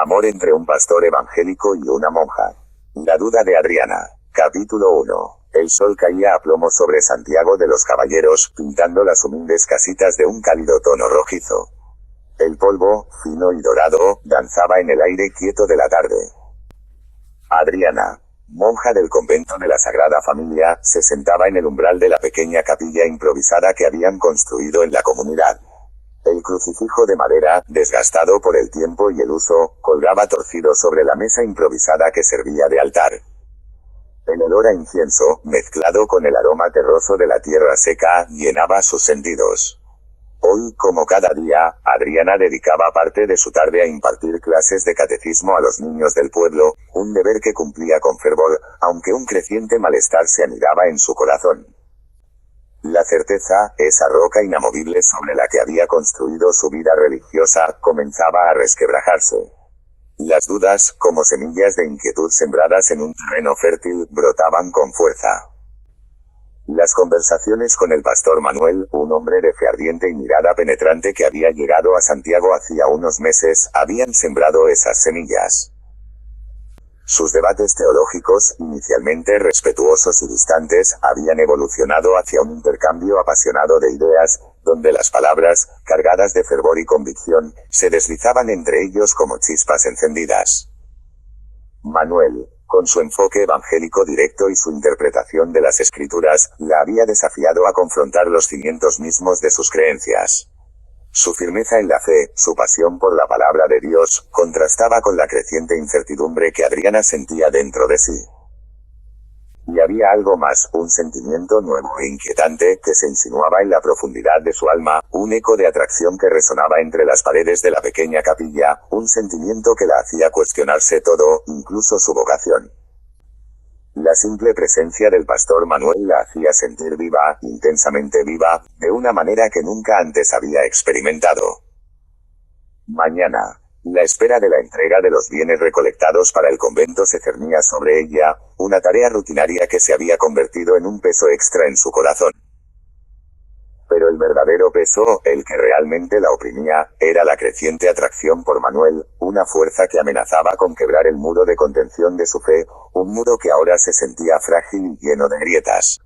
Amor entre un pastor evangélico y una monja. La duda de Adriana. Capítulo 1. El sol caía a plomo sobre Santiago de los Caballeros, pintando las humildes casitas de un cálido tono rojizo. El polvo, fino y dorado, danzaba en el aire quieto de la tarde. Adriana, monja del convento de la Sagrada Familia, se sentaba en el umbral de la pequeña capilla improvisada que habían construido en la comunidad. El crucifijo de madera, desgastado por el tiempo y el uso, colgaba torcido sobre la mesa improvisada que servía de altar. El olor a incienso, mezclado con el aroma terroso de la tierra seca, llenaba sus sentidos. Hoy, como cada día, Adriana dedicaba parte de su tarde a impartir clases de catecismo a los niños del pueblo, un deber que cumplía con fervor, aunque un creciente malestar se anidaba en su corazón. La certeza, esa roca inamovible sobre la que había construido su vida religiosa, comenzaba a resquebrajarse. Las dudas, como semillas de inquietud sembradas en un terreno fértil, brotaban con fuerza. Las conversaciones con el pastor Manuel, un hombre de fe ardiente y mirada penetrante que había llegado a Santiago hacía unos meses, habían sembrado esas semillas. Sus debates teológicos, inicialmente respetuosos y distantes, habían evolucionado hacia un intercambio apasionado de ideas, donde las palabras, cargadas de fervor y convicción, se deslizaban entre ellos como chispas encendidas. Manuel, con su enfoque evangélico directo y su interpretación de las Escrituras, la había desafiado a confrontar los cimientos mismos de sus creencias. Su firmeza en la fe, su pasión por la palabra de Dios, contrastaba con la creciente incertidumbre que Adriana sentía dentro de sí. Y había algo más, un sentimiento nuevo e inquietante, que se insinuaba en la profundidad de su alma, un eco de atracción que resonaba entre las paredes de la pequeña capilla, un sentimiento que la hacía cuestionarse todo, incluso su vocación. La simple presencia del pastor Manuel la hacía sentir viva, intensamente viva, de una manera que nunca antes había experimentado. Mañana. La espera de la entrega de los bienes recolectados para el convento se cernía sobre ella, una tarea rutinaria que se había convertido en un peso extra en su corazón. Pero el verdadero peso, el que realmente la oprimía, era la creciente atracción por Manuel, una fuerza que amenazaba con quebrar el muro de contención de su fe, un muro que ahora se sentía frágil y lleno de grietas.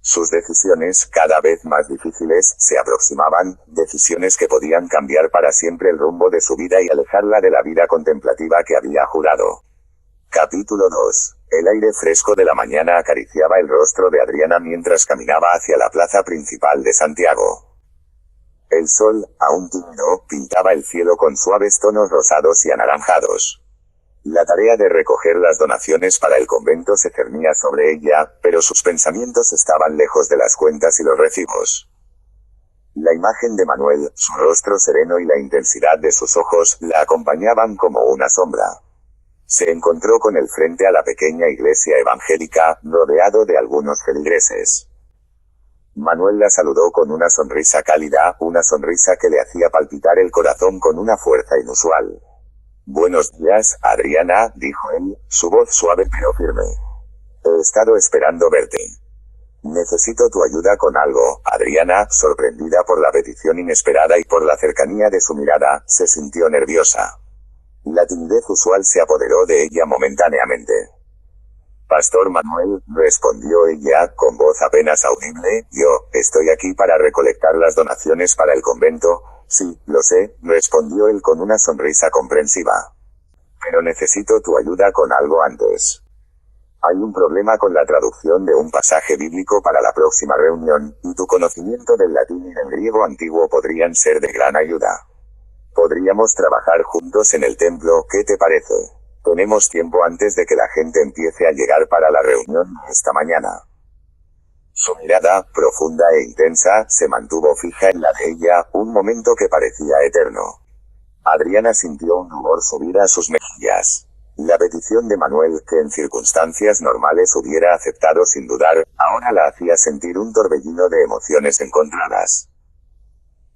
Sus decisiones, cada vez más difíciles, se aproximaban, decisiones que podían cambiar para siempre el rumbo de su vida y alejarla de la vida contemplativa que había jurado. Capítulo 2. El aire fresco de la mañana acariciaba el rostro de Adriana mientras caminaba hacia la plaza principal de Santiago. El sol, aún tímido, pintaba el cielo con suaves tonos rosados y anaranjados. La tarea de recoger las donaciones para el convento se cernía sobre ella, pero sus pensamientos estaban lejos de las cuentas y los recibos. La imagen de Manuel, su rostro sereno y la intensidad de sus ojos, la acompañaban como una sombra. Se encontró con él frente a la pequeña iglesia evangélica, rodeado de algunos feligreses. Manuel la saludó con una sonrisa cálida, una sonrisa que le hacía palpitar el corazón con una fuerza inusual. «Buenos días, Adriana», dijo él, su voz suave pero firme. «He estado esperando verte. Necesito tu ayuda con algo». Adriana, sorprendida por la petición inesperada y por la cercanía de su mirada, se sintió nerviosa. La timidez usual se apoderó de ella momentáneamente. «Pastor Manuel», respondió ella, con voz apenas audible, «yo, estoy aquí para recolectar las donaciones para el convento». «Sí, lo sé», respondió él con una sonrisa comprensiva. «Pero necesito tu ayuda con algo antes. Hay un problema con la traducción de un pasaje bíblico para la próxima reunión, y tu conocimiento del latín y del griego antiguo podrían ser de gran ayuda. Podríamos trabajar juntos en el templo, ¿qué te parece? Tenemos tiempo antes de que la gente empiece a llegar para la reunión esta mañana». Su mirada, profunda e intensa, se mantuvo fija en la de ella, un momento que parecía eterno. Adriana sintió un rubor subir a sus mejillas. La petición de Manuel, que en circunstancias normales hubiera aceptado sin dudar, ahora la hacía sentir un torbellino de emociones encontradas.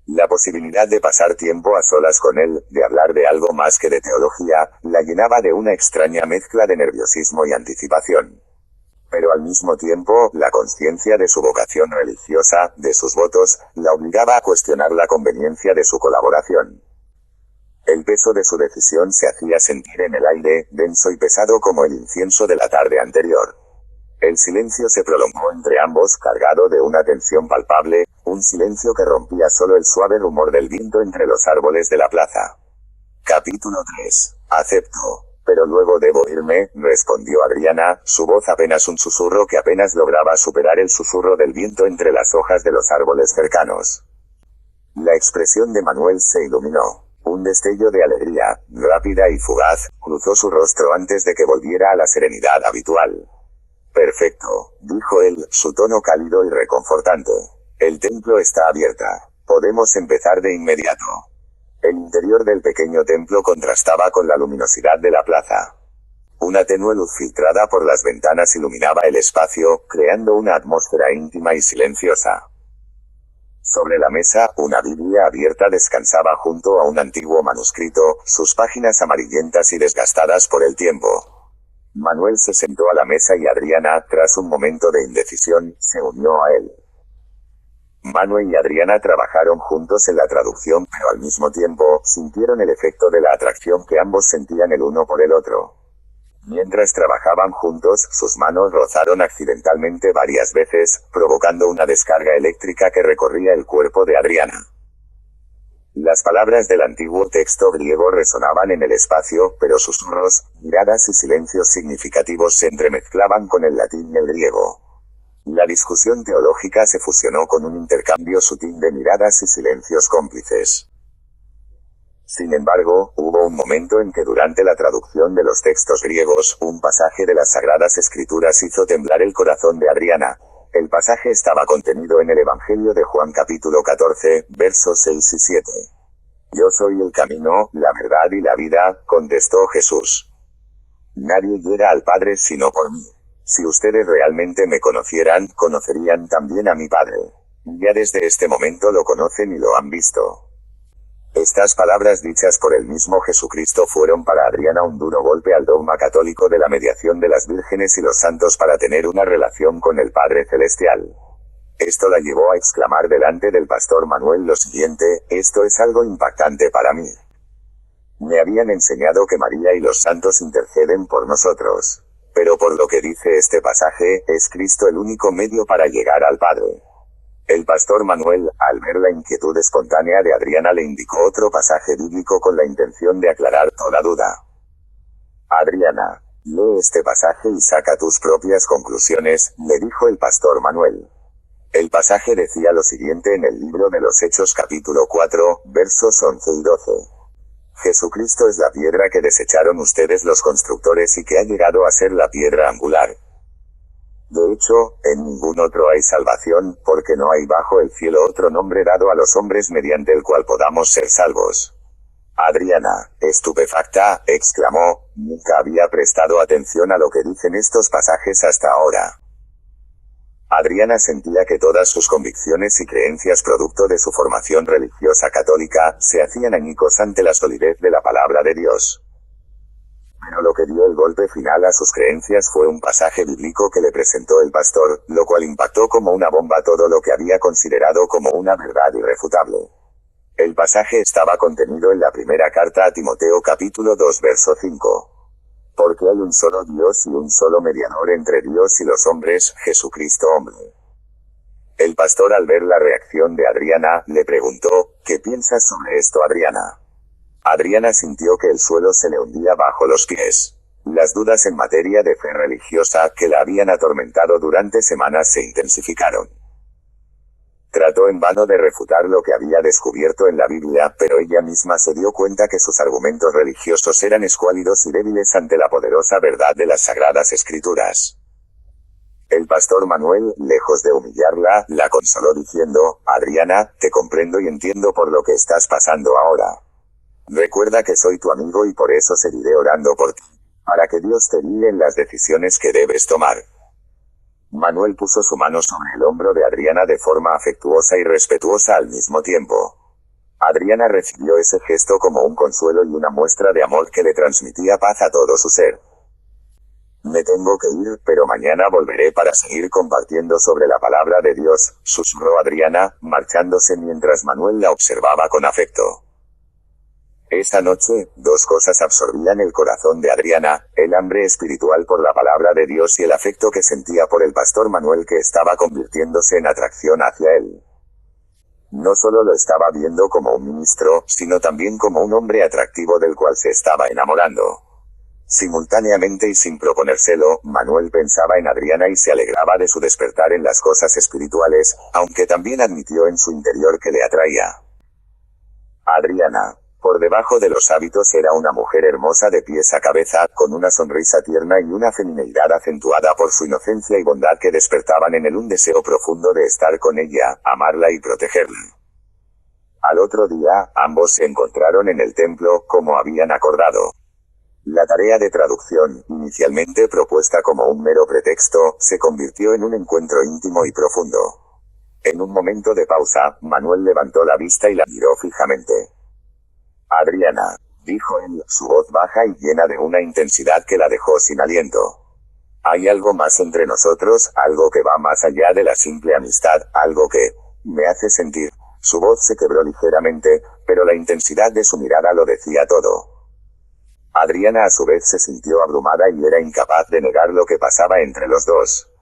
La posibilidad de pasar tiempo a solas con él, de hablar de algo más que de teología, la llenaba de una extraña mezcla de nerviosismo y anticipación. Pero al mismo tiempo, la conciencia de su vocación religiosa, de sus votos, la obligaba a cuestionar la conveniencia de su colaboración. El peso de su decisión se hacía sentir en el aire, denso y pesado como el incienso de la tarde anterior. El silencio se prolongó entre ambos, cargado de una tensión palpable, un silencio que rompía solo el suave rumor del viento entre los árboles de la plaza. Capítulo 3. Acepto. Pero luego debo irme, respondió Adriana, su voz apenas un susurro que apenas lograba superar el susurro del viento entre las hojas de los árboles cercanos. La expresión de Manuel se iluminó. Un destello de alegría, rápida y fugaz, cruzó su rostro antes de que volviera a la serenidad habitual. Perfecto, dijo él, su tono cálido y reconfortante. El templo está abierta. Podemos empezar de inmediato. El interior del pequeño templo contrastaba con la luminosidad de la plaza. Una tenue luz filtrada por las ventanas iluminaba el espacio, creando una atmósfera íntima y silenciosa. Sobre la mesa, una Biblia abierta descansaba junto a un antiguo manuscrito, sus páginas amarillentas y desgastadas por el tiempo. Manuel se sentó a la mesa y Adriana, tras un momento de indecisión, se unió a él. Manuel y Adriana trabajaron juntos en la traducción, pero al mismo tiempo, sintieron el efecto de la atracción que ambos sentían el uno por el otro. Mientras trabajaban juntos, sus manos rozaron accidentalmente varias veces, provocando una descarga eléctrica que recorría el cuerpo de Adriana. Las palabras del antiguo texto griego resonaban en el espacio, pero susurros, miradas y silencios significativos se entremezclaban con el latín y el griego. La discusión teológica se fusionó con un intercambio sutil de miradas y silencios cómplices. Sin embargo, hubo un momento en que durante la traducción de los textos griegos, un pasaje de las Sagradas Escrituras hizo temblar el corazón de Adriana. El pasaje estaba contenido en el Evangelio de Juan capítulo 14, versos 6 y 7. Yo soy el camino, la verdad y la vida, contestó Jesús. Nadie llega al Padre sino por mí. Si ustedes realmente me conocieran, conocerían también a mi Padre. Ya desde este momento lo conocen y lo han visto. Estas palabras dichas por el mismo Jesucristo fueron para Adriana un duro golpe al dogma católico de la mediación de las vírgenes y los santos para tener una relación con el Padre Celestial. Esto la llevó a exclamar delante del pastor Manuel lo siguiente: esto es algo impactante para mí. Me habían enseñado que María y los santos interceden por nosotros. Pero por lo que dice este pasaje, es Cristo el único medio para llegar al Padre. El pastor Manuel, al ver la inquietud espontánea de Adriana, le indicó otro pasaje bíblico con la intención de aclarar toda duda. Adriana, lee este pasaje y saca tus propias conclusiones, le dijo el pastor Manuel. El pasaje decía lo siguiente en el libro de los Hechos capítulo 4, versos 11 y 12. Jesucristo es la piedra que desecharon ustedes los constructores y que ha llegado a ser la piedra angular. De hecho, en ningún otro hay salvación, porque no hay bajo el cielo otro nombre dado a los hombres mediante el cual podamos ser salvos. Adriana, estupefacta, exclamó, nunca había prestado atención a lo que dicen estos pasajes hasta ahora. Adriana sentía que todas sus convicciones y creencias producto de su formación religiosa católica, se hacían añicos ante la solidez de la palabra de Dios. Pero lo que dio el golpe final a sus creencias fue un pasaje bíblico que le presentó el pastor, lo cual impactó como una bomba todo lo que había considerado como una verdad irrefutable. El pasaje estaba contenido en la primera carta a Timoteo capítulo 2 verso 5. Porque hay un solo Dios y un solo mediador entre Dios y los hombres, Jesucristo hombre. El pastor, al ver la reacción de Adriana, le preguntó, ¿qué piensas sobre esto, Adriana? Adriana sintió que el suelo se le hundía bajo los pies. Las dudas en materia de fe religiosa, que la habían atormentado durante semanas, se intensificaron. Trató en vano de refutar lo que había descubierto en la Biblia, pero ella misma se dio cuenta que sus argumentos religiosos eran escuálidos y débiles ante la poderosa verdad de las Sagradas Escrituras. El pastor Manuel, lejos de humillarla, la consoló diciendo, Adriana, te comprendo y entiendo por lo que estás pasando ahora. Recuerda que soy tu amigo y por eso seguiré orando por ti, para que Dios te guíe en las decisiones que debes tomar. Manuel puso su mano sobre el hombro de Adriana de forma afectuosa y respetuosa al mismo tiempo. Adriana recibió ese gesto como un consuelo y una muestra de amor que le transmitía paz a todo su ser. Me tengo que ir, pero mañana volveré para seguir compartiendo sobre la palabra de Dios, susurró Adriana, marchándose mientras Manuel la observaba con afecto. Esa noche, dos cosas absorbían el corazón de Adriana, el hambre espiritual por la palabra de Dios y el afecto que sentía por el pastor Manuel, que estaba convirtiéndose en atracción hacia él. No solo lo estaba viendo como un ministro, sino también como un hombre atractivo del cual se estaba enamorando. Simultáneamente y sin proponérselo, Manuel pensaba en Adriana y se alegraba de su despertar en las cosas espirituales, aunque también admitió en su interior que le atraía. Adriana, por debajo de los hábitos, era una mujer hermosa de pies a cabeza, con una sonrisa tierna y una femineidad acentuada por su inocencia y bondad que despertaban en él un deseo profundo de estar con ella, amarla y protegerla. Al otro día, ambos se encontraron en el templo, como habían acordado. La tarea de traducción, inicialmente propuesta como un mero pretexto, se convirtió en un encuentro íntimo y profundo. En un momento de pausa, Manuel levantó la vista y la miró fijamente. «Adriana», dijo él, su voz baja y llena de una intensidad que la dejó sin aliento. «Hay algo más entre nosotros, algo que va más allá de la simple amistad, algo que me hace sentir». Su voz se quebró ligeramente, pero la intensidad de su mirada lo decía todo. Adriana a su vez se sintió abrumada y era incapaz de negar lo que pasaba entre los dos.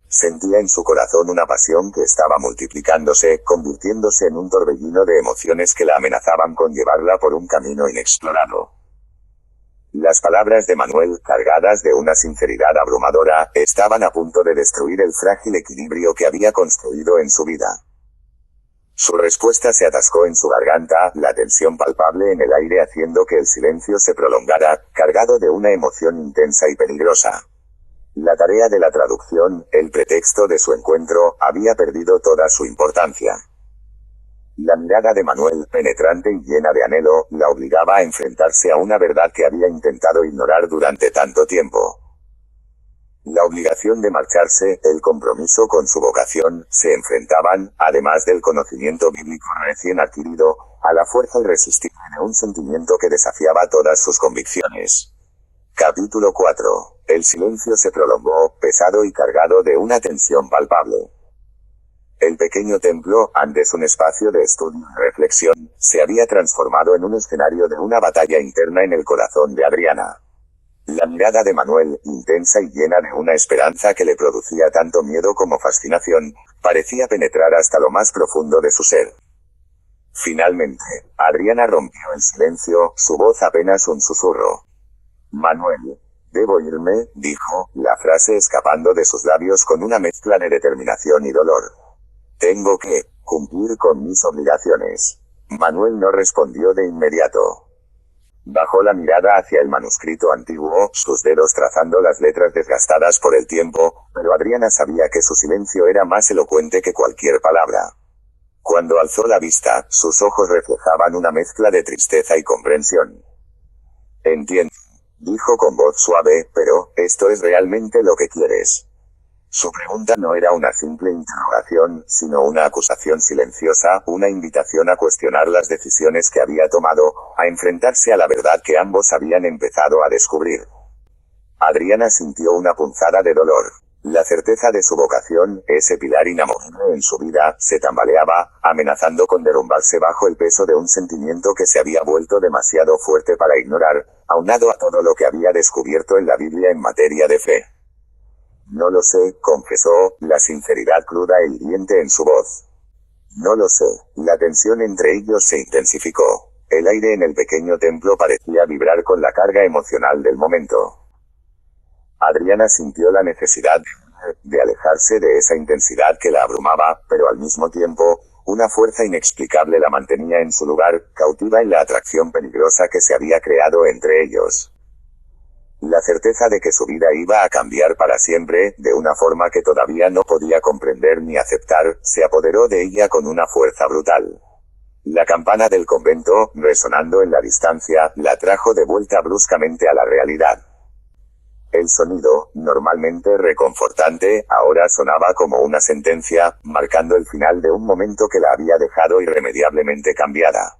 Sentía en su corazón una pasión que estaba multiplicándose, convirtiéndose en un torbellino de emociones que la amenazaban con llevarla por un camino inexplorado. Las palabras de Manuel, cargadas de una sinceridad abrumadora, estaban a punto de destruir el frágil equilibrio que había construido en su vida. Su respuesta se atascó en su garganta, la tensión palpable en el aire haciendo que el silencio se prolongara, cargado de una emoción intensa y peligrosa. La tarea de la traducción, el pretexto de su encuentro, había perdido toda su importancia. La mirada de Manuel, penetrante y llena de anhelo, la obligaba a enfrentarse a una verdad que había intentado ignorar durante tanto tiempo. La obligación de marcharse, el compromiso con su vocación, se enfrentaban, además del conocimiento bíblico recién adquirido, a la fuerza irresistible de un sentimiento que desafiaba todas sus convicciones. Capítulo 4. El silencio se prolongó, pesado y cargado de una tensión palpable. El pequeño templo, antes un espacio de estudio y reflexión, se había transformado en un escenario de una batalla interna en el corazón de Adriana. La mirada de Manuel, intensa y llena de una esperanza que le producía tanto miedo como fascinación, parecía penetrar hasta lo más profundo de su ser. Finalmente, Adriana rompió el silencio, su voz apenas un susurro. «Manuel, debo irme», dijo, la frase escapando de sus labios con una mezcla de determinación y dolor. «Tengo que cumplir con mis obligaciones». Manuel no respondió de inmediato. Bajó la mirada hacia el manuscrito antiguo, sus dedos trazando las letras desgastadas por el tiempo, pero Adriana sabía que su silencio era más elocuente que cualquier palabra. Cuando alzó la vista, sus ojos reflejaban una mezcla de tristeza y comprensión. «Entiendo», dijo con voz suave, «pero, ¿esto es realmente lo que quieres?». Su pregunta no era una simple interrogación, sino una acusación silenciosa, una invitación a cuestionar las decisiones que había tomado, a enfrentarse a la verdad que ambos habían empezado a descubrir. Adriana sintió una punzada de dolor. La certeza de su vocación, ese pilar inamovible en su vida, se tambaleaba, amenazando con derrumbarse bajo el peso de un sentimiento que se había vuelto demasiado fuerte para ignorar, aunado a todo lo que había descubierto en la Biblia en materia de fe. «No lo sé», confesó, la sinceridad cruda e hiriente en su voz. «No lo sé». La tensión entre ellos se intensificó. El aire en el pequeño templo parecía vibrar con la carga emocional del momento. Adriana sintió la necesidad de alejarse de esa intensidad que la abrumaba, pero al mismo tiempo, una fuerza inexplicable la mantenía en su lugar, cautiva en la atracción peligrosa que se había creado entre ellos. La certeza de que su vida iba a cambiar para siempre, de una forma que todavía no podía comprender ni aceptar, se apoderó de ella con una fuerza brutal. La campana del convento, resonando en la distancia, la trajo de vuelta bruscamente a la realidad. El sonido, normalmente reconfortante, ahora sonaba como una sentencia, marcando el final de un momento que la había dejado irremediablemente cambiada.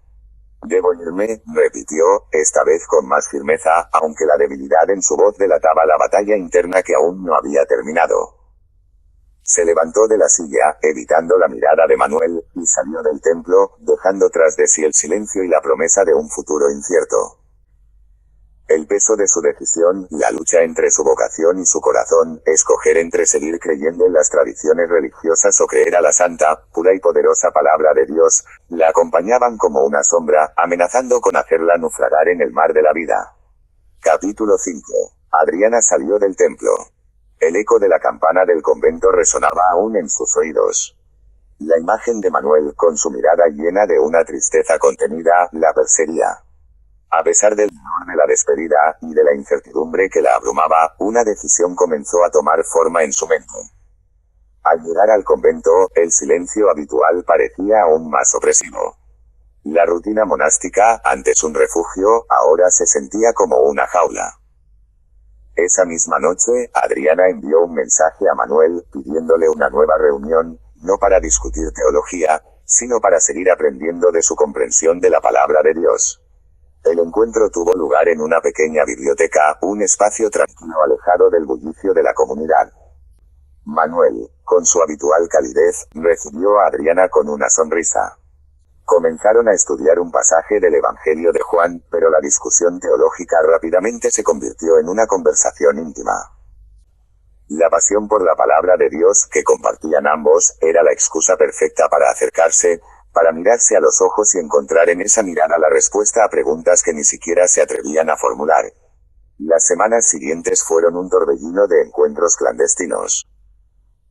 «Debo irme», repitió, esta vez con más firmeza, aunque la debilidad en su voz delataba la batalla interna que aún no había terminado. Se levantó de la silla, evitando la mirada de Manuel, y salió del templo, dejando tras de sí el silencio y la promesa de un futuro incierto. El peso de su decisión, la lucha entre su vocación y su corazón, escoger entre seguir creyendo en las tradiciones religiosas o creer a la santa, pura y poderosa palabra de Dios, la acompañaban como una sombra, amenazando con hacerla naufragar en el mar de la vida. Capítulo 5. Adriana salió del templo. El eco de la campana del convento resonaba aún en sus oídos. La imagen de Manuel, con su mirada llena de una tristeza contenida, la perseguía. A pesar del dolor de la despedida, y de la incertidumbre que la abrumaba, una decisión comenzó a tomar forma en su mente. Al llegar al convento, el silencio habitual parecía aún más opresivo. La rutina monástica, antes un refugio, ahora se sentía como una jaula. Esa misma noche, Adriana envió un mensaje a Manuel, pidiéndole una nueva reunión, no para discutir teología, sino para seguir aprendiendo de su comprensión de la palabra de Dios. El encuentro tuvo lugar en una pequeña biblioteca, un espacio tranquilo alejado del bullicio de la comunidad. Manuel, con su habitual calidez, recibió a Adriana con una sonrisa. Comenzaron a estudiar un pasaje del Evangelio de Juan, pero la discusión teológica rápidamente se convirtió en una conversación íntima. La pasión por la palabra de Dios que compartían ambos, era la excusa perfecta para acercarse, para mirarse a los ojos y encontrar en esa mirada la respuesta a preguntas que ni siquiera se atrevían a formular. Las semanas siguientes fueron un torbellino de encuentros clandestinos.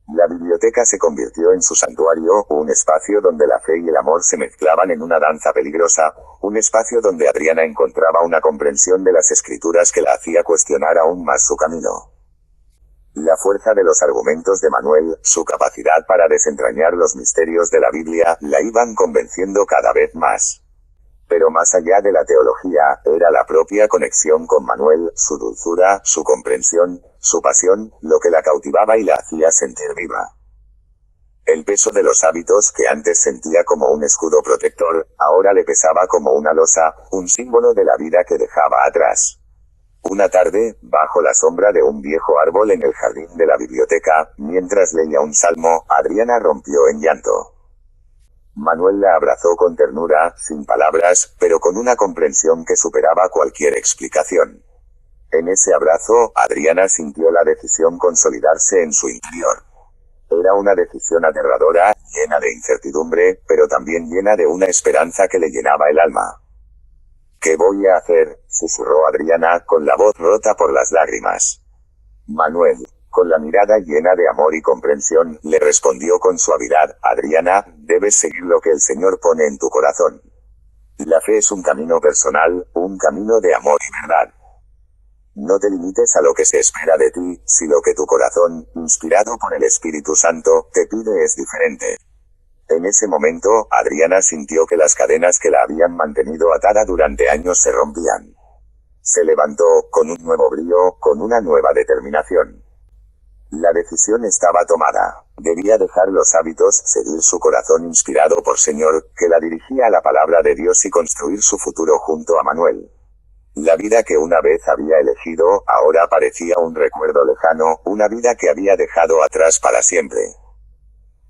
La biblioteca se convirtió en su santuario, un espacio donde la fe y el amor se mezclaban en una danza peligrosa, un espacio donde Adriana encontraba una comprensión de las escrituras que la hacía cuestionar aún más su camino. La fuerza de los argumentos de Manuel, su capacidad para desentrañar los misterios de la Biblia, la iban convenciendo cada vez más. Pero más allá de la teología, era la propia conexión con Manuel, su dulzura, su comprensión, su pasión, lo que la cautivaba y la hacía sentir viva. El peso de los hábitos que antes sentía como un escudo protector, ahora le pesaba como una losa, un símbolo de la vida que dejaba atrás. Una tarde, bajo la sombra de un viejo árbol en el jardín de la biblioteca, mientras leía un salmo, Adriana rompió en llanto. Manuel la abrazó con ternura, sin palabras, pero con una comprensión que superaba cualquier explicación. En ese abrazo, Adriana sintió la decisión consolidarse en su interior. Era una decisión aterradora, llena de incertidumbre, pero también llena de una esperanza que le llenaba el alma. ¿Qué voy a hacer?, susurró Adriana, con la voz rota por las lágrimas. Manuel, con la mirada llena de amor y comprensión, le respondió con suavidad: Adriana, debes seguir lo que el Señor pone en tu corazón. La fe es un camino personal, un camino de amor y verdad. No te limites a lo que se espera de ti, si lo que tu corazón, inspirado por el Espíritu Santo, te pide es diferente. En ese momento, Adriana sintió que las cadenas que la habían mantenido atada durante años se rompían. Se levantó, con un nuevo brío, con una nueva determinación. La decisión estaba tomada. Debía dejar los hábitos, seguir su corazón inspirado por Señor, que la dirigía a la palabra de Dios y construir su futuro junto a Manuel. La vida que una vez había elegido, ahora parecía un recuerdo lejano, una vida que había dejado atrás para siempre.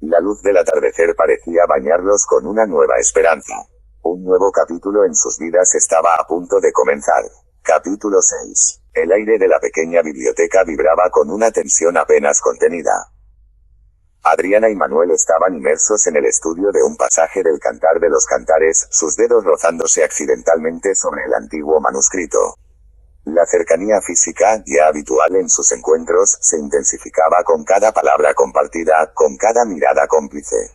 La luz del atardecer parecía bañarlos con una nueva esperanza. Un nuevo capítulo en sus vidas estaba a punto de comenzar. Capítulo 6. El aire de la pequeña biblioteca vibraba con una tensión apenas contenida. Adriana y Manuel estaban inmersos en el estudio de un pasaje del Cantar de los Cantares, sus dedos rozándose accidentalmente sobre el antiguo manuscrito. La cercanía física, ya habitual en sus encuentros, se intensificaba con cada palabra compartida, con cada mirada cómplice.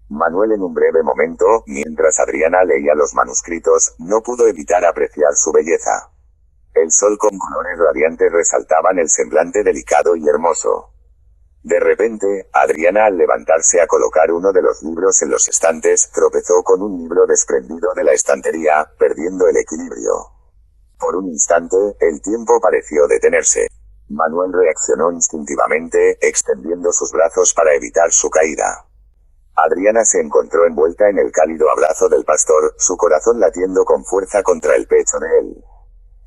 Manuel, en un breve momento, mientras Adriana leía los manuscritos, no pudo evitar apreciar su belleza. El sol con colores radiantes resaltaban el semblante delicado y hermoso. De repente, Adriana, al levantarse a colocar uno de los libros en los estantes, tropezó con un libro desprendido de la estantería, perdiendo el equilibrio. Por un instante, el tiempo pareció detenerse. Manuel reaccionó instintivamente, extendiendo sus brazos para evitar su caída. Adriana se encontró envuelta en el cálido abrazo del pastor, su corazón latiendo con fuerza contra el pecho de él.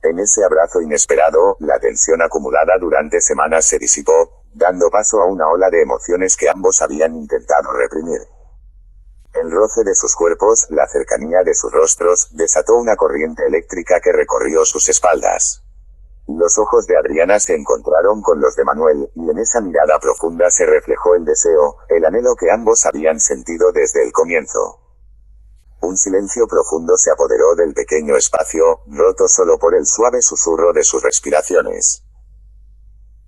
En ese abrazo inesperado, la tensión acumulada durante semanas se disipó, dando paso a una ola de emociones que ambos habían intentado reprimir. El roce de sus cuerpos, la cercanía de sus rostros, desató una corriente eléctrica que recorrió sus espaldas. Los ojos de Adriana se encontraron con los de Manuel, y en esa mirada profunda se reflejó el deseo, el anhelo que ambos habían sentido desde el comienzo. Un silencio profundo se apoderó del pequeño espacio, roto solo por el suave susurro de sus respiraciones.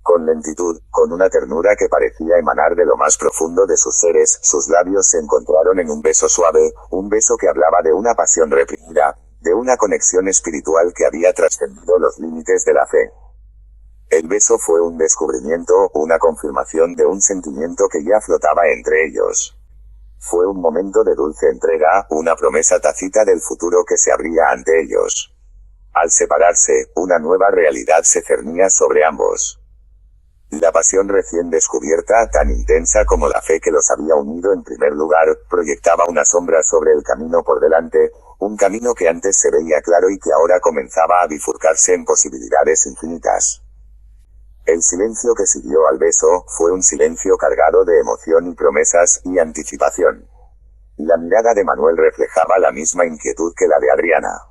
Con lentitud, con una ternura que parecía emanar de lo más profundo de sus seres, sus labios se encontraron en un beso suave, un beso que hablaba de una pasión reprimida, de una conexión espiritual que había trascendido los límites de la fe. El beso fue un descubrimiento, una confirmación de un sentimiento que ya flotaba entre ellos. Fue un momento de dulce entrega, una promesa tácita del futuro que se abría ante ellos. Al separarse, una nueva realidad se cernía sobre ambos. La pasión recién descubierta, tan intensa como la fe que los había unido en primer lugar, proyectaba una sombra sobre el camino por delante, un camino que antes se veía claro y que ahora comenzaba a bifurcarse en posibilidades infinitas. El silencio que siguió al beso, fue un silencio cargado de emoción y promesas, y anticipación. La mirada de Manuel reflejaba la misma inquietud que la de Adriana.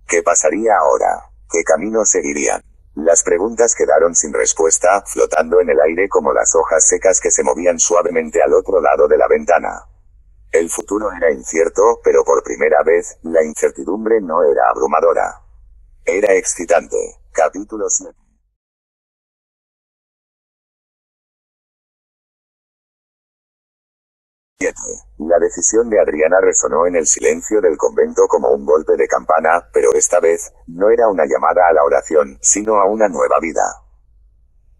¿Qué pasaría ahora? ¿Qué camino seguirían? Las preguntas quedaron sin respuesta, flotando en el aire como las hojas secas que se movían suavemente al otro lado de la ventana. El futuro era incierto, pero por primera vez, la incertidumbre no era abrumadora. Era excitante. Capítulo 7. La decisión de Adriana resonó en el silencio del convento como un golpe de campana, pero esta vez, no era una llamada a la oración, sino a una nueva vida.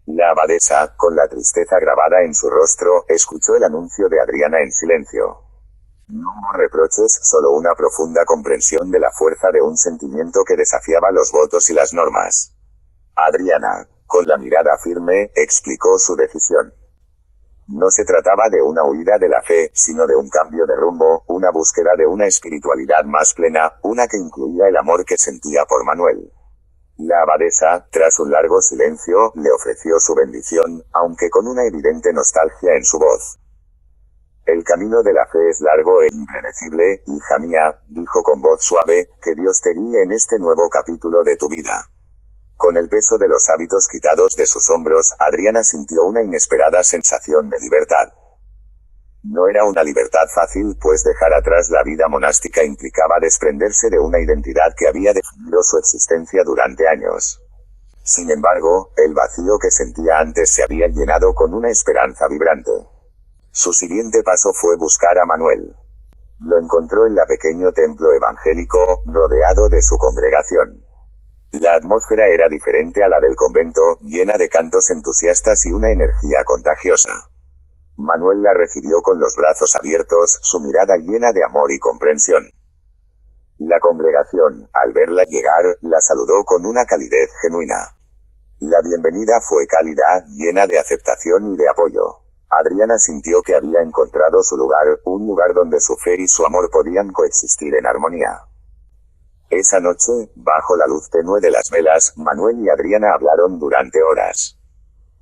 La abadesa, con la tristeza grabada en su rostro, escuchó el anuncio de Adriana en silencio. No hubo reproches, solo una profunda comprensión de la fuerza de un sentimiento que desafiaba los votos y las normas. Adriana, con la mirada firme, explicó su decisión. No se trataba de una huida de la fe, sino de un cambio de rumbo, una búsqueda de una espiritualidad más plena, una que incluía el amor que sentía por Manuel. La abadesa, tras un largo silencio, le ofreció su bendición, aunque con una evidente nostalgia en su voz. El camino de la fe es largo e impredecible, hija mía, dijo con voz suave, que Dios te guíe en este nuevo capítulo de tu vida. Con el peso de los hábitos quitados de sus hombros, Adriana sintió una inesperada sensación de libertad. No era una libertad fácil, pues dejar atrás la vida monástica implicaba desprenderse de una identidad que había definido su existencia durante años. Sin embargo, el vacío que sentía antes se había llenado con una esperanza vibrante. Su siguiente paso fue buscar a Manuel. Lo encontró en el pequeño templo evangélico, rodeado de su congregación. La atmósfera era diferente a la del convento, llena de cantos entusiastas y una energía contagiosa. Manuel la recibió con los brazos abiertos, su mirada llena de amor y comprensión. La congregación, al verla llegar, la saludó con una calidez genuina. La bienvenida fue cálida, llena de aceptación y de apoyo. Adriana sintió que había encontrado su lugar, un lugar donde su fe y su amor podían coexistir en armonía. Esa noche, bajo la luz tenue de las velas, Manuel y Adriana hablaron durante horas.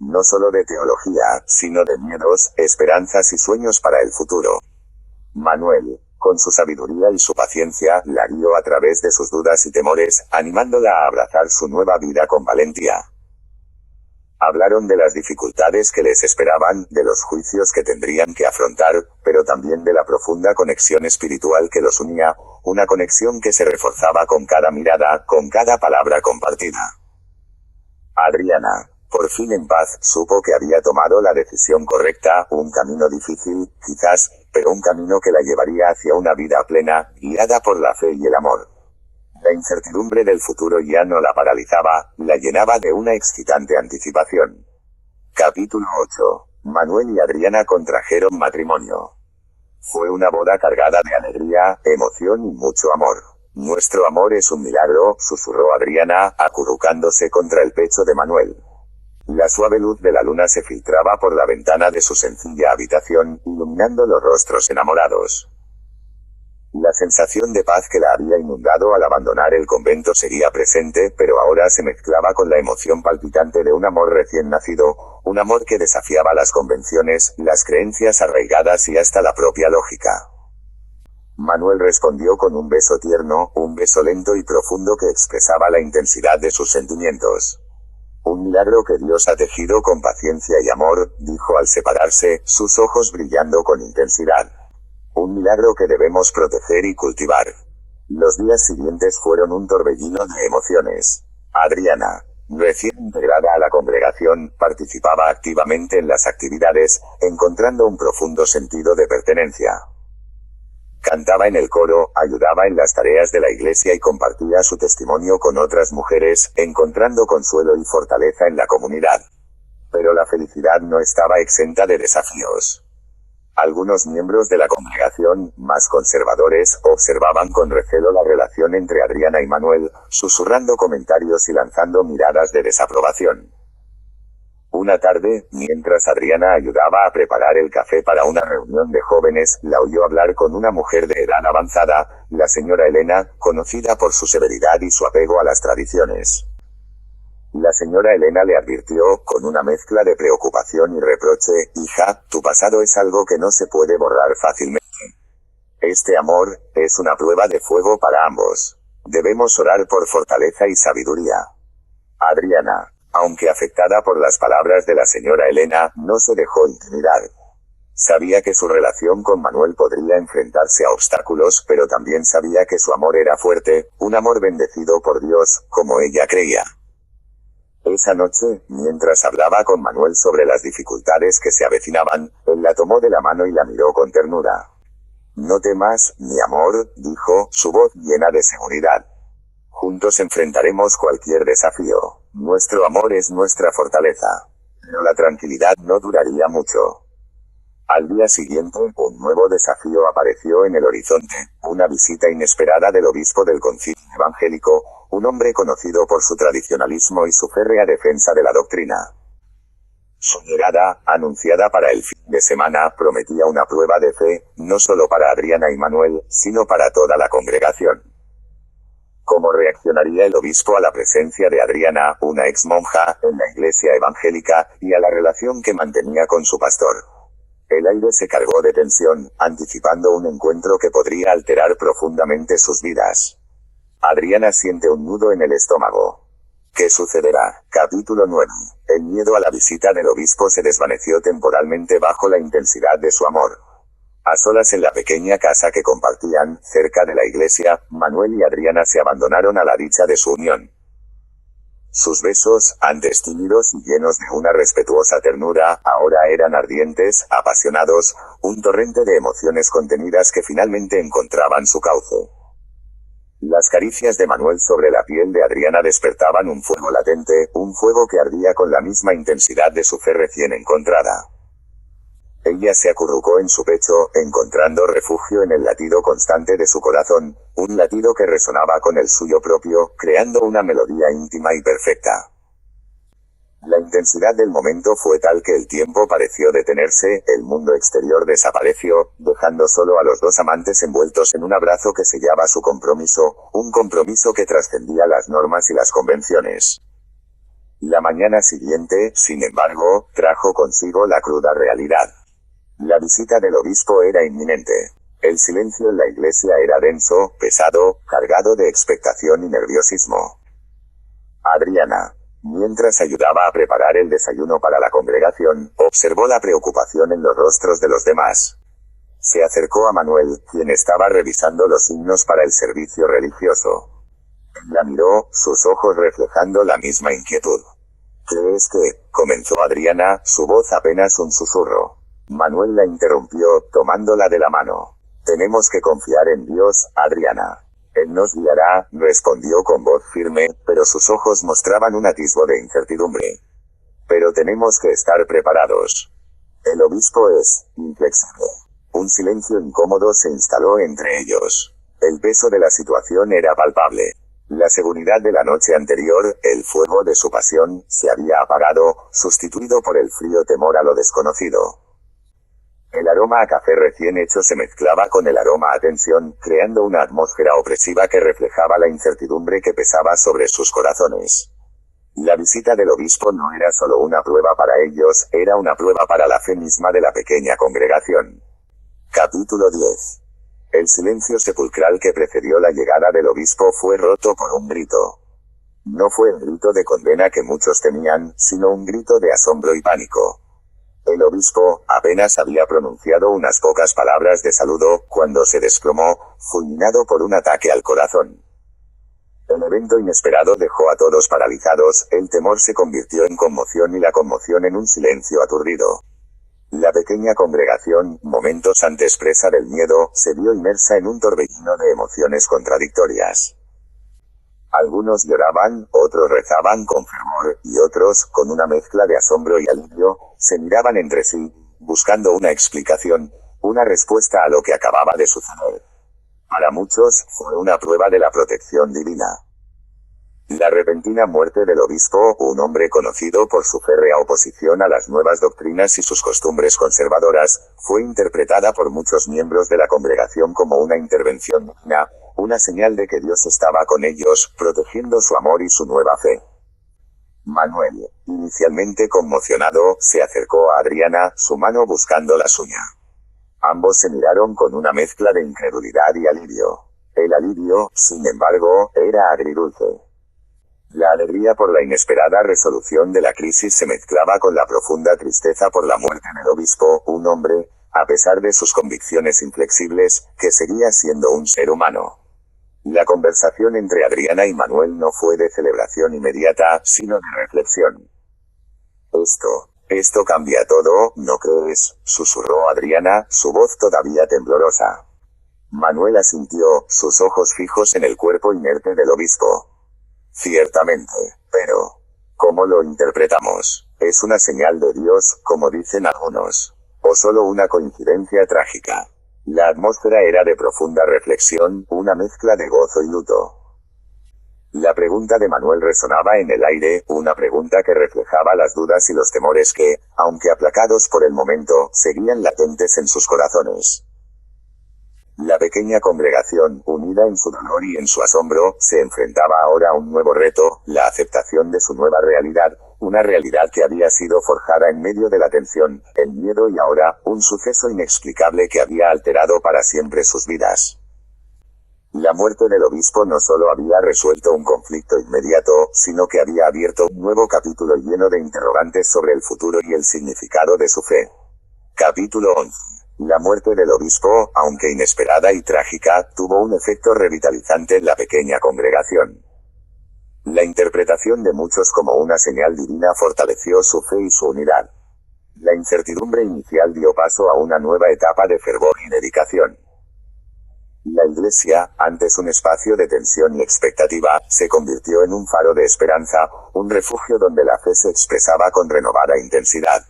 No solo de teología, sino de miedos, esperanzas y sueños para el futuro. Manuel, con su sabiduría y su paciencia, la guió a través de sus dudas y temores, animándola a abrazar su nueva vida con valentía. Hablaron de las dificultades que les esperaban, de los juicios que tendrían que afrontar, pero también de la profunda conexión espiritual que los unía, una conexión que se reforzaba con cada mirada, con cada palabra compartida. Adriana, por fin en paz, supo que había tomado la decisión correcta, un camino difícil, quizás, pero un camino que la llevaría hacia una vida plena, guiada por la fe y el amor. La incertidumbre del futuro ya no la paralizaba, la llenaba de una excitante anticipación. Capítulo 8. Manuel y Adriana contrajeron matrimonio. Fue una boda cargada de alegría, emoción y mucho amor. Nuestro amor es un milagro, susurró Adriana, acurrucándose contra el pecho de Manuel. La suave luz de la luna se filtraba por la ventana de su sencilla habitación, iluminando los rostros enamorados. La sensación de paz que la había inundado al abandonar el convento seguía presente, pero ahora se mezclaba con la emoción palpitante de un amor recién nacido, Un amor que desafiaba las convenciones, las creencias arraigadas y hasta la propia lógica. Manuel respondió con un beso tierno, un beso lento y profundo que expresaba la intensidad de sus sentimientos. Un milagro que Dios ha tejido con paciencia y amor, dijo al separarse, sus ojos brillando con intensidad. Un milagro que debemos proteger y cultivar. Los días siguientes fueron un torbellino de emociones. Adriana, recién integrada a la congregación, participaba activamente en las actividades, encontrando un profundo sentido de pertenencia. Cantaba en el coro, ayudaba en las tareas de la iglesia y compartía su testimonio con otras mujeres, encontrando consuelo y fortaleza en la comunidad. Pero la felicidad no estaba exenta de desafíos. Algunos miembros de la congregación, más conservadores, observaban con recelo la relación entre Adriana y Manuel, susurrando comentarios y lanzando miradas de desaprobación. Una tarde, mientras Adriana ayudaba a preparar el café para una reunión de jóvenes, la oyó hablar con una mujer de edad avanzada, la señora Elena, conocida por su severidad y su apego a las tradiciones. La señora Elena le advirtió, con una mezcla de preocupación y reproche, hija, tu pasado es algo que no se puede borrar fácilmente. Este amor, es una prueba de fuego para ambos. Debemos orar por fortaleza y sabiduría. Adriana, aunque afectada por las palabras de la señora Elena, no se dejó intimidar. Sabía que su relación con Manuel podría enfrentarse a obstáculos, pero también sabía que su amor era fuerte, un amor bendecido por Dios, como ella creía. Esa noche, mientras hablaba con Manuel sobre las dificultades que se avecinaban, él la tomó de la mano y la miró con ternura. No temas, mi amor, dijo, su voz llena de seguridad. Juntos enfrentaremos cualquier desafío. Nuestro amor es nuestra fortaleza. Pero la tranquilidad no duraría mucho. Al día siguiente, un nuevo desafío apareció en el horizonte, una visita inesperada del obispo del concilio evangélico, un hombre conocido por su tradicionalismo y su férrea defensa de la doctrina. Su llegada, anunciada para el fin de semana, prometía una prueba de fe, no solo para Adriana y Manuel, sino para toda la congregación. ¿Cómo reaccionaría el obispo a la presencia de Adriana, una ex monja, en la iglesia evangélica, y a la relación que mantenía con su pastor? El aire se cargó de tensión, anticipando un encuentro que podría alterar profundamente sus vidas. Adriana siente un nudo en el estómago. ¿Qué sucederá? Capítulo 9. El miedo a la visita del obispo se desvaneció temporalmente bajo la intensidad de su amor. A solas en la pequeña casa que compartían, cerca de la iglesia, Manuel y Adriana se abandonaron a la dicha de su unión. Sus besos, antes tímidos y llenos de una respetuosa ternura, ahora eran ardientes, apasionados, un torrente de emociones contenidas que finalmente encontraban su cauce. Las caricias de Manuel sobre la piel de Adriana despertaban un fuego latente, un fuego que ardía con la misma intensidad de su fe recién encontrada. Ella se acurrucó en su pecho, encontrando refugio en el latido constante de su corazón, un latido que resonaba con el suyo propio, creando una melodía íntima y perfecta. La intensidad del momento fue tal que el tiempo pareció detenerse, el mundo exterior desapareció, dejando solo a los dos amantes envueltos en un abrazo que sellaba su compromiso, un compromiso que trascendía las normas y las convenciones. La mañana siguiente, sin embargo, trajo consigo la cruda realidad. La visita del obispo era inminente. El silencio en la iglesia era denso, pesado, cargado de expectación y nerviosismo. Adriana, mientras ayudaba a preparar el desayuno para la congregación, observó la preocupación en los rostros de los demás. Se acercó a Manuel, quien estaba revisando los himnos para el servicio religioso. La miró, sus ojos reflejando la misma inquietud. ¿Crees que? Comenzó Adriana, su voz apenas un susurro. Manuel la interrumpió, tomándola de la mano. Tenemos que confiar en Dios, Adriana. Él nos guiará, respondió con voz firme, pero sus ojos mostraban un atisbo de incertidumbre. Pero tenemos que estar preparados. El obispo es inflexible. Un silencio incómodo se instaló entre ellos. El peso de la situación era palpable. La seguridad de la noche anterior, el fuego de su pasión, se había apagado, sustituido por el frío temor a lo desconocido. El aroma a café recién hecho se mezclaba con el aroma a tensión, creando una atmósfera opresiva que reflejaba la incertidumbre que pesaba sobre sus corazones. La visita del obispo no era solo una prueba para ellos, era una prueba para la fe misma de la pequeña congregación. Capítulo 10. El silencio sepulcral que precedió la llegada del obispo fue roto por un grito. No fue el grito de condena que muchos temían, sino un grito de asombro y pánico. El obispo apenas había pronunciado unas pocas palabras de saludo, cuando se desplomó, fulminado por un ataque al corazón. El evento inesperado dejó a todos paralizados, el temor se convirtió en conmoción y la conmoción en un silencio aturdido. La pequeña congregación, momentos antes presa del miedo, se vio inmersa en un torbellino de emociones contradictorias. Algunos lloraban, otros rezaban con fervor, y otros, con una mezcla de asombro y alivio, se miraban entre sí, buscando una explicación, una respuesta a lo que acababa de suceder. Para muchos, fue una prueba de la protección divina. La repentina muerte del obispo, un hombre conocido por su férrea oposición a las nuevas doctrinas y sus costumbres conservadoras, fue interpretada por muchos miembros de la congregación como una intervención divina, una señal de que Dios estaba con ellos, protegiendo su amor y su nueva fe. Manuel, inicialmente conmocionado, se acercó a Adriana, su mano buscando la suya. Ambos se miraron con una mezcla de incredulidad y alivio. El alivio, sin embargo, era agridulce. La alegría por la inesperada resolución de la crisis se mezclaba con la profunda tristeza por la muerte del obispo, un hombre, a pesar de sus convicciones inflexibles, que seguía siendo un ser humano. La conversación entre Adriana y Manuel no fue de celebración inmediata, sino de reflexión. Esto cambia todo, ¿no crees?, susurró Adriana, su voz todavía temblorosa. Manuel asintió, sus ojos fijos en el cuerpo inerte del obispo. Ciertamente, pero ¿cómo lo interpretamos? ¿Es una señal de Dios, como dicen algunos? ¿O solo una coincidencia trágica? La atmósfera era de profunda reflexión, una mezcla de gozo y luto. La pregunta de Manuel resonaba en el aire, una pregunta que reflejaba las dudas y los temores que, aunque aplacados por el momento, seguían latentes en sus corazones. La pequeña congregación, unida en su dolor y en su asombro, se enfrentaba ahora a un nuevo reto, la aceptación de su nueva realidad, una realidad que había sido forjada en medio de la tensión, el miedo y ahora, un suceso inexplicable que había alterado para siempre sus vidas. La muerte del obispo no solo había resuelto un conflicto inmediato, sino que había abierto un nuevo capítulo lleno de interrogantes sobre el futuro y el significado de su fe. Capítulo 11. La muerte del obispo, aunque inesperada y trágica, tuvo un efecto revitalizante en la pequeña congregación. La interpretación de muchos como una señal divina fortaleció su fe y su unidad. La incertidumbre inicial dio paso a una nueva etapa de fervor y dedicación. La iglesia, antes un espacio de tensión y expectativa, se convirtió en un faro de esperanza, un refugio donde la fe se expresaba con renovada intensidad.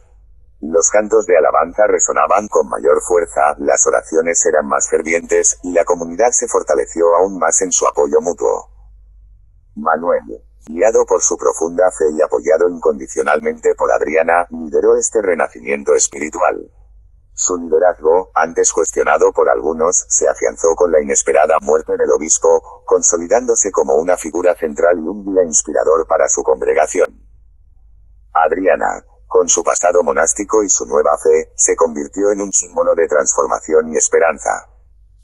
Los cantos de alabanza resonaban con mayor fuerza, las oraciones eran más fervientes, y la comunidad se fortaleció aún más en su apoyo mutuo. Manuel, guiado por su profunda fe y apoyado incondicionalmente por Adriana, lideró este renacimiento espiritual. Su liderazgo, antes cuestionado por algunos, se afianzó con la inesperada muerte del obispo, consolidándose como una figura central y un guía inspirador para su congregación. Adriana, con su pasado monástico y su nueva fe, se convirtió en un símbolo de transformación y esperanza.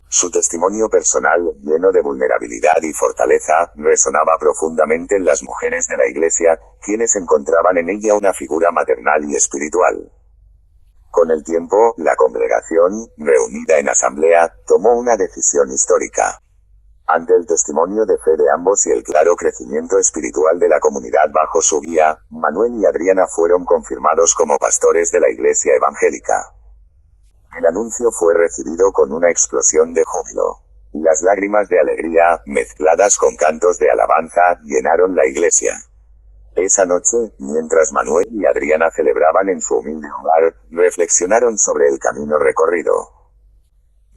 Su testimonio personal, lleno de vulnerabilidad y fortaleza, resonaba profundamente en las mujeres de la iglesia, quienes encontraban en ella una figura maternal y espiritual. Con el tiempo, la congregación, reunida en asamblea, tomó una decisión histórica. Ante el testimonio de fe de ambos y el claro crecimiento espiritual de la comunidad bajo su guía, Manuel y Adriana fueron confirmados como pastores de la iglesia evangélica. El anuncio fue recibido con una explosión de júbilo. Las lágrimas de alegría, mezcladas con cantos de alabanza, llenaron la iglesia. Esa noche, mientras Manuel y Adriana celebraban en su humilde hogar, reflexionaron sobre el camino recorrido.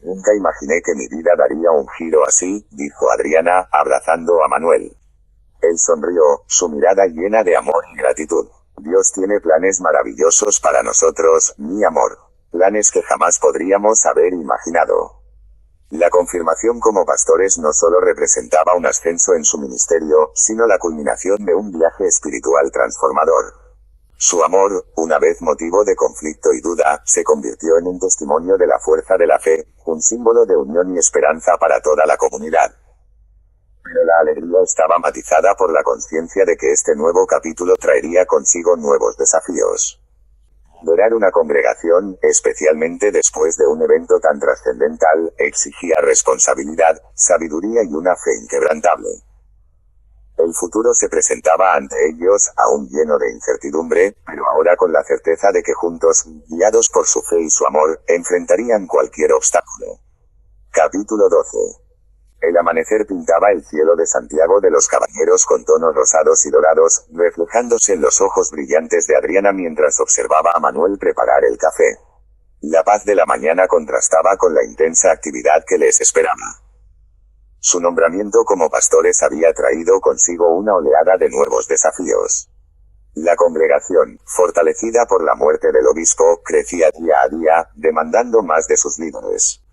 Nunca imaginé que mi vida daría un giro así, dijo Adriana, abrazando a Manuel. Él sonrió, su mirada llena de amor y gratitud. Dios tiene planes maravillosos para nosotros, mi amor. Planes que jamás podríamos haber imaginado. La confirmación como pastores no solo representaba un ascenso en su ministerio, sino la culminación de un viaje espiritual transformador. Su amor, una vez motivo de conflicto y duda, se convirtió en un testimonio de la fuerza de la fe, un símbolo de unión y esperanza para toda la comunidad. Pero la alegría estaba matizada por la conciencia de que este nuevo capítulo traería consigo nuevos desafíos. Liderar una congregación, especialmente después de un evento tan trascendental, exigía responsabilidad, sabiduría y una fe inquebrantable. El futuro se presentaba ante ellos, aún lleno de incertidumbre, pero ahora con la certeza de que juntos, guiados por su fe y su amor, enfrentarían cualquier obstáculo. Capítulo 12. El amanecer pintaba el cielo de Santiago de los Caballeros con tonos rosados y dorados, reflejándose en los ojos brillantes de Adriana mientras observaba a Manuel preparar el café. La paz de la mañana contrastaba con la intensa actividad que les esperaba. Su nombramiento como pastores había traído consigo una oleada de nuevos desafíos. La congregación, fortalecida por la muerte del obispo, crecía día a día, demandando más de sus líderes.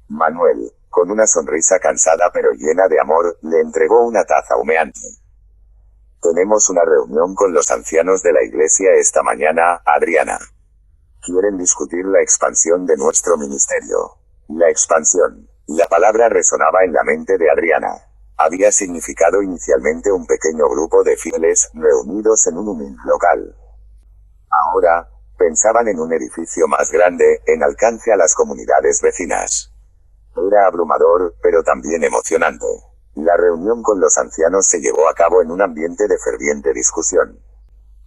Manuel, con una sonrisa cansada pero llena de amor, le entregó una taza humeante. Tenemos una reunión con los ancianos de la iglesia esta mañana, Adriana. Quieren discutir la expansión de nuestro ministerio. La expansión. La palabra resonaba en la mente de Adriana. Había significado inicialmente un pequeño grupo de fieles, reunidos en un humilde local. Ahora, pensaban en un edificio más grande, en alcance a las comunidades vecinas. Era abrumador, pero también emocionante. La reunión con los ancianos se llevó a cabo en un ambiente de ferviente discusión.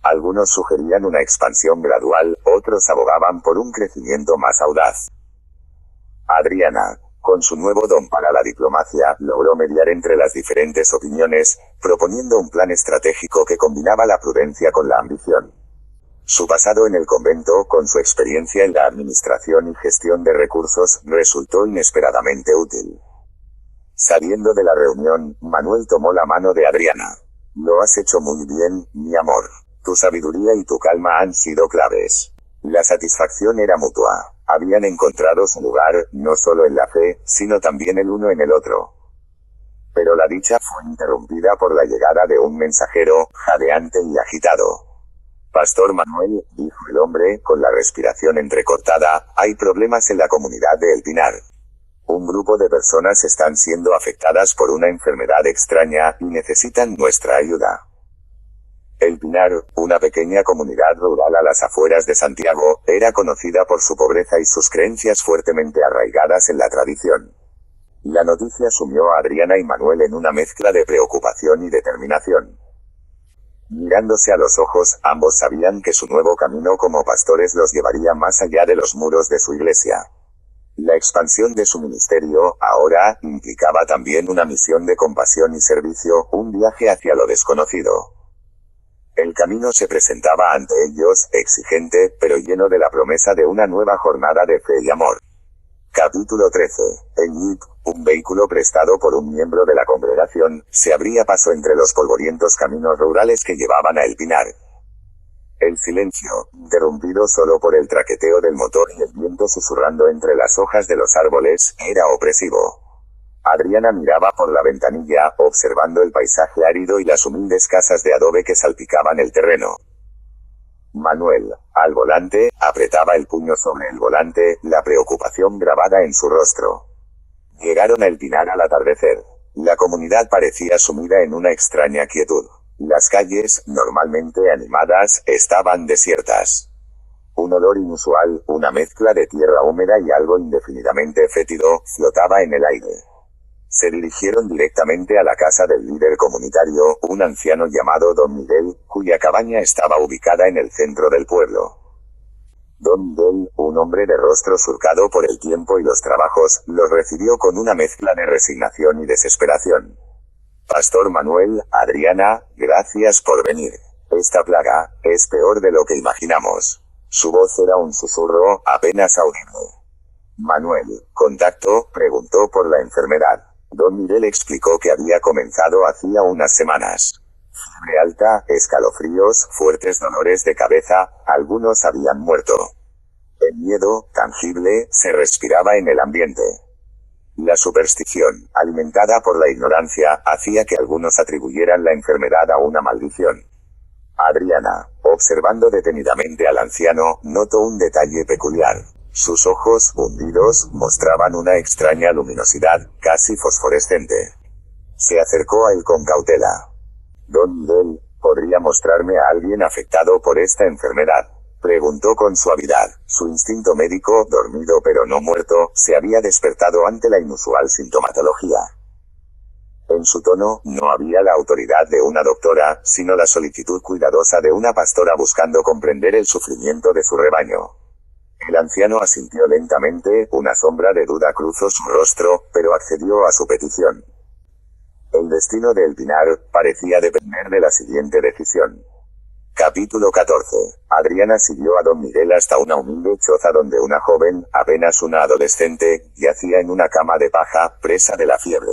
Algunos sugerían una expansión gradual, otros abogaban por un crecimiento más audaz. Adriana, con su nuevo don para la diplomacia, logró mediar entre las diferentes opiniones, proponiendo un plan estratégico que combinaba la prudencia con la ambición. Su pasado en el convento, con su experiencia en la administración y gestión de recursos, resultó inesperadamente útil. Saliendo de la reunión, Manuel tomó la mano de Adriana. Lo has hecho muy bien, mi amor. Tu sabiduría y tu calma han sido claves. La satisfacción era mutua. Habían encontrado su lugar, no solo en la fe, sino también el uno en el otro. Pero la dicha fue interrumpida por la llegada de un mensajero, jadeante y agitado. Pastor Manuel, dijo el hombre, con la respiración entrecortada, hay problemas en la comunidad de El Pinar. Un grupo de personas están siendo afectadas por una enfermedad extraña, y necesitan nuestra ayuda. El Pinar, una pequeña comunidad rural a las afueras de Santiago, era conocida por su pobreza y sus creencias fuertemente arraigadas en la tradición. La noticia sumió a Adriana y Manuel en una mezcla de preocupación y determinación. Mirándose a los ojos, ambos sabían que su nuevo camino como pastores los llevaría más allá de los muros de su iglesia. La expansión de su ministerio, ahora, implicaba también una misión de compasión y servicio, un viaje hacia lo desconocido. El camino se presentaba ante ellos, exigente, pero lleno de la promesa de una nueva jornada de fe y amor. Capítulo 13. El Jeep, un vehículo prestado por un miembro de la congregación, se abría paso entre los polvorientos caminos rurales que llevaban a El Pinar. El silencio, interrumpido solo por el traqueteo del motor y el viento susurrando entre las hojas de los árboles, era opresivo. Adriana miraba por la ventanilla, observando el paisaje árido y las humildes casas de adobe que salpicaban el terreno. Manuel, al volante, apretaba el puño sobre el volante, la preocupación grabada en su rostro. Llegaron a El Pinar al atardecer. La comunidad parecía sumida en una extraña quietud. Las calles, normalmente animadas, estaban desiertas. Un olor inusual, una mezcla de tierra húmeda y algo indefinidamente fétido, flotaba en el aire. Se dirigieron directamente a la casa del líder comunitario, un anciano llamado Don Miguel, cuya cabaña estaba ubicada en el centro del pueblo. Don Miguel, un hombre de rostro surcado por el tiempo y los trabajos, los recibió con una mezcla de resignación y desesperación. Pastor Manuel, Adriana, gracias por venir. Esta plaga es peor de lo que imaginamos. Su voz era un susurro, apenas audible. Manuel, ¿contacto?, preguntó por la enfermedad. Don Miguel explicó que había comenzado hacía unas semanas. Fiebre alta, escalofríos, fuertes dolores de cabeza, algunos habían muerto. El miedo, tangible, se respiraba en el ambiente. La superstición, alimentada por la ignorancia, hacía que algunos atribuyeran la enfermedad a una maldición. Adriana, observando detenidamente al anciano, notó un detalle peculiar. Sus ojos, hundidos, mostraban una extraña luminosidad, casi fosforescente. Se acercó a él con cautela. Don Miguel, ¿podría mostrarme a alguien afectado por esta enfermedad? Preguntó con suavidad. Su instinto médico, dormido pero no muerto, se había despertado ante la inusual sintomatología. En su tono, no había la autoridad de una doctora, sino la solicitud cuidadosa de una pastora buscando comprender el sufrimiento de su rebaño. El anciano asintió lentamente, una sombra de duda cruzó su rostro, pero accedió a su petición. El destino de El Pinar parecía depender de la siguiente decisión. Capítulo 14. Adriana siguió a don Miguel hasta una humilde choza donde una joven, apenas una adolescente, yacía en una cama de paja, presa de la fiebre.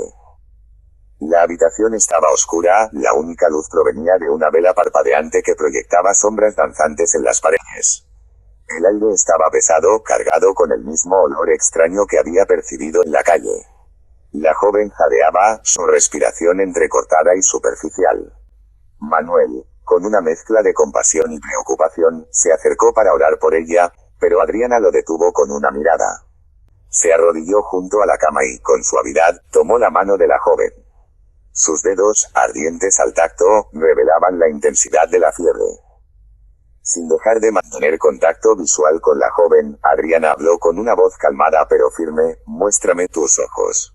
La habitación estaba oscura, la única luz provenía de una vela parpadeante que proyectaba sombras danzantes en las paredes. El aire estaba pesado, cargado con el mismo olor extraño que había percibido en la calle. La joven jadeaba, su respiración entrecortada y superficial. Manuel, con una mezcla de compasión y preocupación, se acercó para orar por ella, pero Adriana lo detuvo con una mirada. Se arrodilló junto a la cama y, con suavidad, tomó la mano de la joven. Sus dedos, ardientes al tacto, revelaban la intensidad de la fiebre. Sin dejar de mantener contacto visual con la joven, Adriana habló con una voz calmada pero firme: «Muéstrame tus ojos».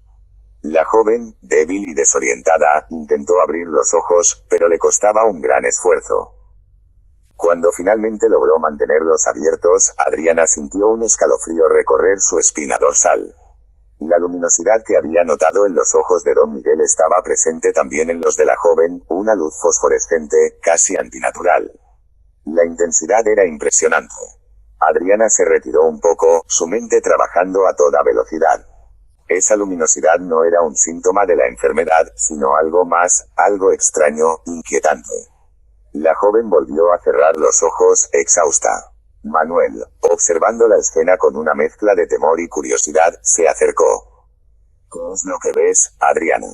La joven, débil y desorientada, intentó abrir los ojos, pero le costaba un gran esfuerzo. Cuando finalmente logró mantenerlos abiertos, Adriana sintió un escalofrío recorrer su espina dorsal. La luminosidad que había notado en los ojos de don Miguel estaba presente también en los de la joven, una luz fosforescente, casi antinatural. La intensidad era impresionante. Adriana se retiró un poco, su mente trabajando a toda velocidad. Esa luminosidad no era un síntoma de la enfermedad, sino algo más, algo extraño, inquietante. La joven volvió a cerrar los ojos, exhausta. Manuel, observando la escena con una mezcla de temor y curiosidad, se acercó. «¿Qué es lo que ves, Adriana?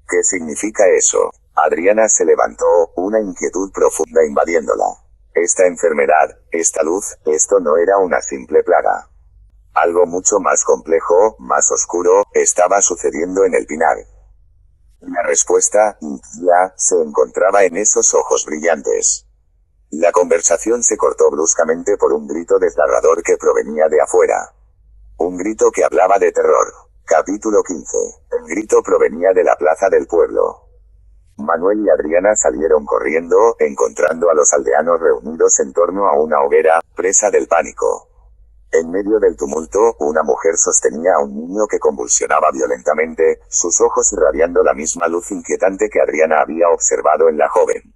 ¿Qué significa eso?» Adriana se levantó, una inquietud profunda invadiéndola. Esta enfermedad, esta luz, esto no era una simple plaga. Algo mucho más complejo, más oscuro, estaba sucediendo en El Pinar. La respuesta, intuía, se encontraba en esos ojos brillantes. La conversación se cortó bruscamente por un grito desgarrador que provenía de afuera. Un grito que hablaba de terror. Capítulo 15. El grito provenía de la plaza del pueblo. Manuel y Adriana salieron corriendo, encontrando a los aldeanos reunidos en torno a una hoguera, presa del pánico. En medio del tumulto, una mujer sostenía a un niño que convulsionaba violentamente, sus ojos irradiando la misma luz inquietante que Adriana había observado en la joven.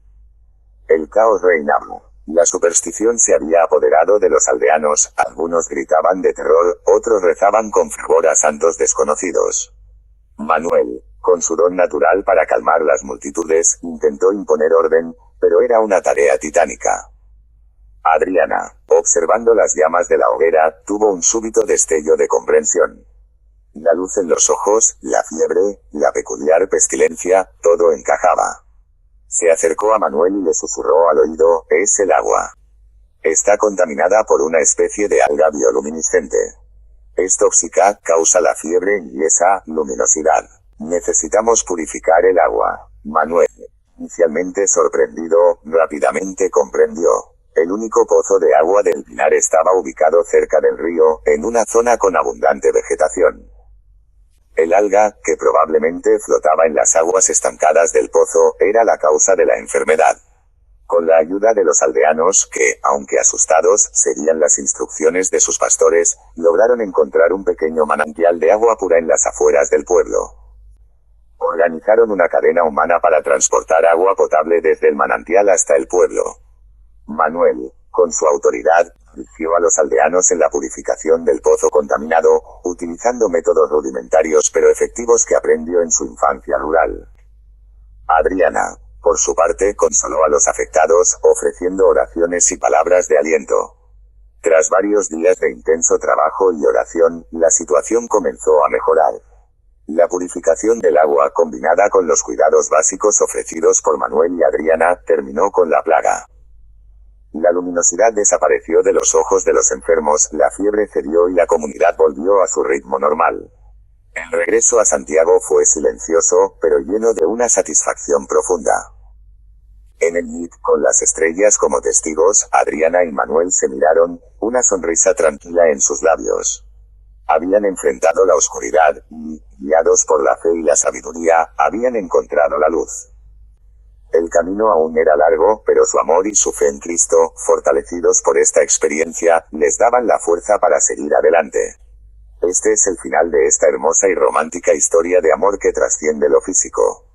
El caos reinaba. La superstición se había apoderado de los aldeanos, algunos gritaban de terror, otros rezaban con fervor a santos desconocidos. Manuel, con su don natural para calmar las multitudes, intentó imponer orden, pero era una tarea titánica. Adriana, observando las llamas de la hoguera, tuvo un súbito destello de comprensión. La luz en los ojos, la fiebre, la peculiar pestilencia, todo encajaba. Se acercó a Manuel y le susurró al oído: «Es el agua. Está contaminada por una especie de alga bioluminiscente. Es tóxica, causa la fiebre y esa luminosidad. Necesitamos purificar el agua». Manuel, inicialmente sorprendido, rápidamente comprendió. El único pozo de agua del Pinar estaba ubicado cerca del río, en una zona con abundante vegetación. El alga, que probablemente flotaba en las aguas estancadas del pozo, era la causa de la enfermedad. Con la ayuda de los aldeanos, que, aunque asustados, seguían las instrucciones de sus pastores, lograron encontrar un pequeño manantial de agua pura en las afueras del pueblo. Organizaron una cadena humana para transportar agua potable desde el manantial hasta el pueblo. Manuel, con su autoridad, dirigió a los aldeanos en la purificación del pozo contaminado, utilizando métodos rudimentarios pero efectivos que aprendió en su infancia rural. Adriana, por su parte, consoló a los afectados, ofreciendo oraciones y palabras de aliento. Tras varios días de intenso trabajo y oración, la situación comenzó a mejorar. La purificación del agua combinada con los cuidados básicos ofrecidos por Manuel y Adriana, terminó con la plaga. La luminosidad desapareció de los ojos de los enfermos, la fiebre cedió y la comunidad volvió a su ritmo normal. El regreso a Santiago fue silencioso, pero lleno de una satisfacción profunda. En el Meet, con las estrellas como testigos, Adriana y Manuel se miraron, una sonrisa tranquila en sus labios. Habían enfrentado la oscuridad, y, guiados por la fe y la sabiduría, habían encontrado la luz. El camino aún era largo, pero su amor y su fe en Cristo, fortalecidos por esta experiencia, les daban la fuerza para seguir adelante. Este es el final de esta hermosa y romántica historia de amor que trasciende lo físico.